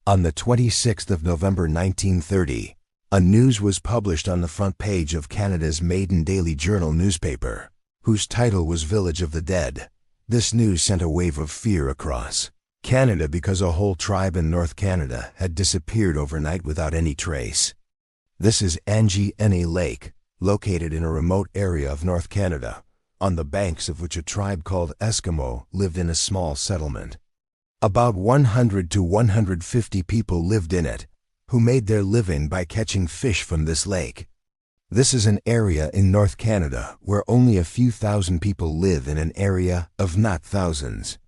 On the 26th of November 1930, a news was published on the front page of Canada's maiden daily journal newspaper, whose title was Village of the Dead. This news sent a wave of fear across Canada because a whole tribe in North Canada had disappeared overnight without any trace. This is Anjikuni Lake, located in a remote area of North Canada, on the banks of which a tribe called Eskimo lived in a small settlement. About 100 to 150 people lived in it, who made their living by catching fish from this lake. This is an area in North Canada where only a few thousand people live in an area of not thousands,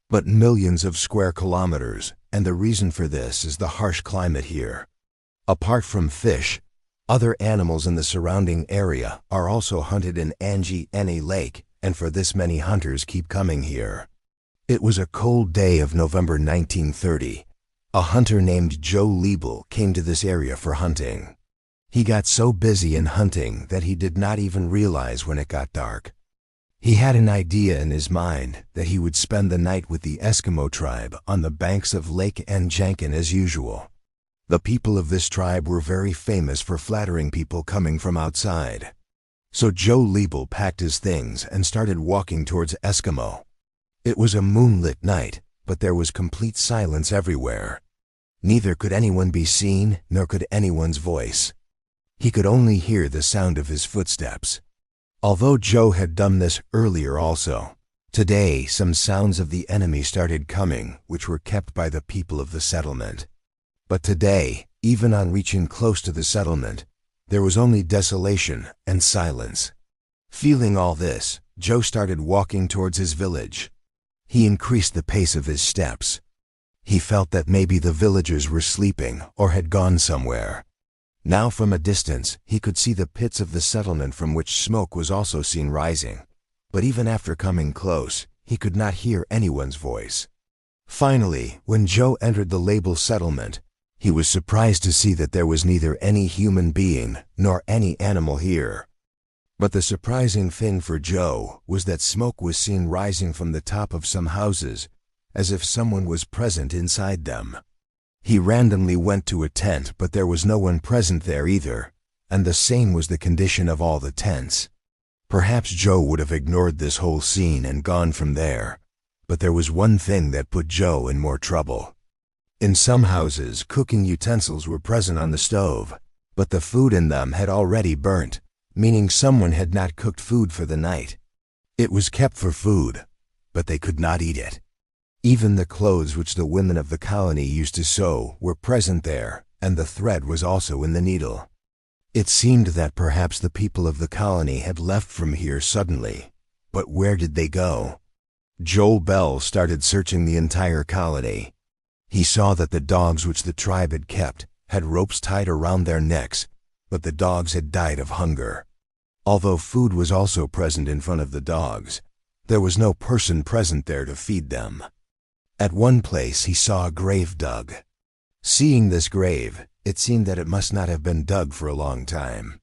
but millions of square kilometers, and the reason for this is the harsh climate here. Apart from fish, other animals in the surrounding area are also hunted in Anjikuni Lake, and for this many hunters keep coming here. It was a cold day of November 1930. A hunter named Joe Liebel came to this area for hunting. He got so busy in hunting that he did not even realize when it got dark. He had an idea in his mind that he would spend the night with the Eskimo tribe on the banks of Lake Anjikuni as usual. The people of this tribe were very famous for flattering people coming from outside. So Joe Liebel packed his things and started walking towards Eskimo. It was a moonlit night, but there was complete silence everywhere. Neither could anyone be seen, nor could anyone's voice. He could only hear the sound of his footsteps. Although Joe had done this earlier also, today some sounds of the enemy started coming, which were kept by the people of the settlement. But today, even on reaching close to the settlement, there was only desolation and silence. Feeling all this, Joe started walking towards his village. He increased the pace of his steps. He felt that maybe the villagers were sleeping or had gone somewhere. Now from a distance, he could see the pits of the settlement from which smoke was also seen rising. But even after coming close, he could not hear anyone's voice. Finally, when Joe entered the Liebel settlement, he was surprised to see that there was neither any human being nor any animal here. But the surprising thing for Joe was that smoke was seen rising from the top of some houses, as if someone was present inside them. He randomly went to a tent, but there was no one present there either, and the same was the condition of all the tents. Perhaps Joe would have ignored this whole scene and gone from there, but there was one thing that put Joe in more trouble. In some houses, cooking utensils were present on the stove, but the food in them had already burnt, meaning someone had not cooked food for the night. It was kept for food, but they could not eat it. Even the clothes which the women of the colony used to sew were present there, and the thread was also in the needle. It seemed that perhaps the people of the colony had left from here suddenly, but where did they go? Joel Bell started searching the entire colony. He saw that the dogs which the tribe had kept had ropes tied around their necks, but the dogs had died of hunger. Although food was also present in front of the dogs, there was no person present there to feed them. At one place he saw a grave dug. Seeing this grave, it seemed that it must not have been dug for a long time.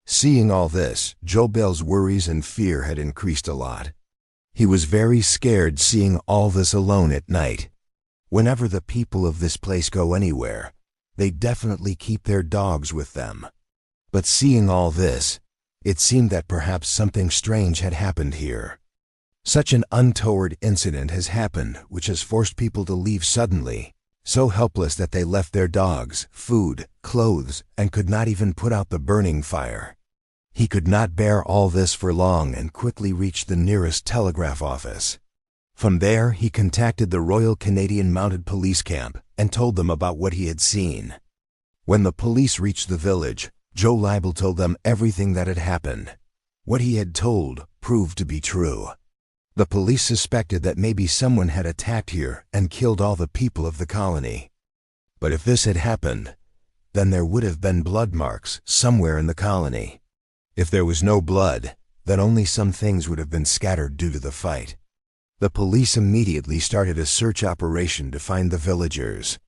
Seeing all this, Joe Bell's worries and fear had increased a lot. He was very scared seeing all this alone at night. Whenever the people of this place go anywhere, they definitely keep their dogs with them. But seeing all this, it seemed that perhaps something strange had happened here. Such an untoward incident has happened which has forced people to leave suddenly, so helpless that they left their dogs, food, clothes, and could not even put out the burning fire. He could not bear all this for long and quickly reached the nearest telegraph office. From there, he contacted the Royal Canadian Mounted Police camp and told them about what he had seen. When the police reached the village, Joe Liebel told them everything that had happened. What he had told proved to be true. The police suspected that maybe someone had attacked here and killed all the people of the colony. But if this had happened, then there would have been blood marks somewhere in the colony. If there was no blood, then only some things would have been scattered due to the fight. The police immediately started a search operation to find the villagers.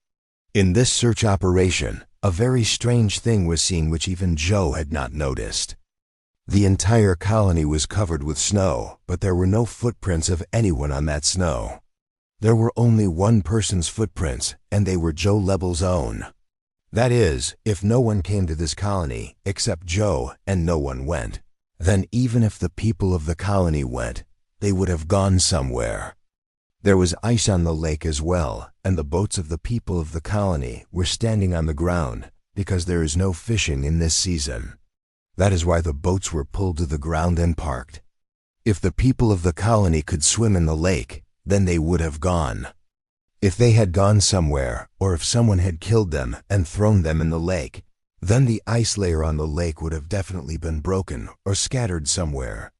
In this search operation, a very strange thing was seen which even Joe had not noticed. The entire colony was covered with snow, but there were no footprints of anyone on that snow. There were only one person's footprints, and they were Joe Lebel's own. That is, if no one came to this colony except Joe and no one went, then even if the people of the colony went, they would have gone somewhere. There was ice on the lake as well, and the boats of the people of the colony were standing on the ground because there is no fishing in this season. That is why the boats were pulled to the ground and parked. If the people of the colony could swim in the lake, then they would have gone. If they had gone somewhere, or if someone had killed them and thrown them in the lake, then the ice layer on the lake would have definitely been broken or scattered somewhere.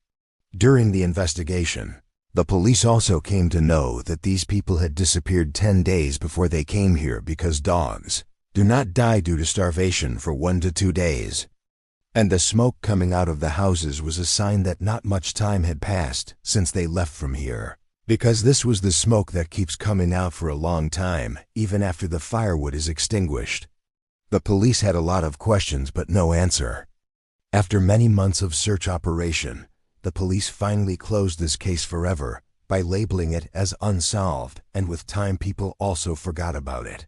During the investigation, the police also came to know that these people had disappeared 10 days before they came here because dogs do not die due to starvation for 1 to 2 days. And the smoke coming out of the houses was a sign that not much time had passed since they left from here, because this was the smoke that keeps coming out for a long time, even after the firewood is extinguished. The police had a lot of questions but no answer. After many months of search operation, the police finally closed this case forever by labeling it as unsolved, and with time people also forgot about it.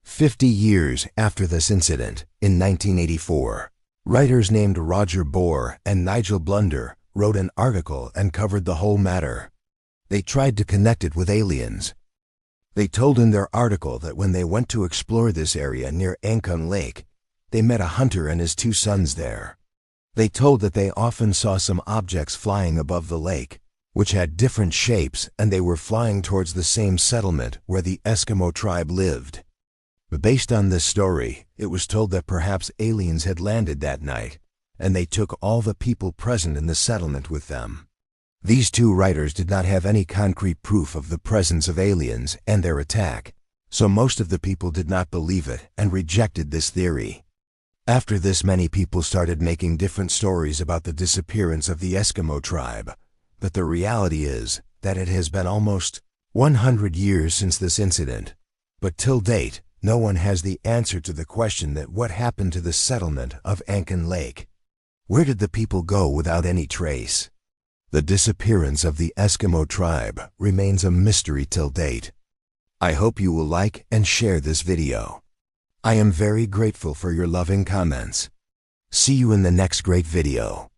50 years after this incident, in 1984, writers named Roger Bohr and Nigel Blunder wrote an article and covered the whole matter. They tried to connect it with aliens. They told in their article that when they went to explore this area near Anjikuni Lake, they met a hunter and his 2 sons there. They told that they often saw some objects flying above the lake, which had different shapes, and they were flying towards the same settlement where the Eskimo tribe lived. But based on this story, it was told that perhaps aliens had landed that night, and they took all the people present in the settlement with them. These 2 writers did not have any concrete proof of the presence of aliens and their attack, so most of the people did not believe it and rejected this theory. After this, many people started making different stories about the disappearance of the Eskimo tribe, but the reality is that it has been almost 100 years since this incident. But till date, no one has the answer to the question that what happened to the settlement of Anjikuni Lake. Where did the people go without any trace? The disappearance of the Eskimo tribe remains a mystery till date. I hope you will like and share this video. I am very grateful for your loving comments. See you in the next great video.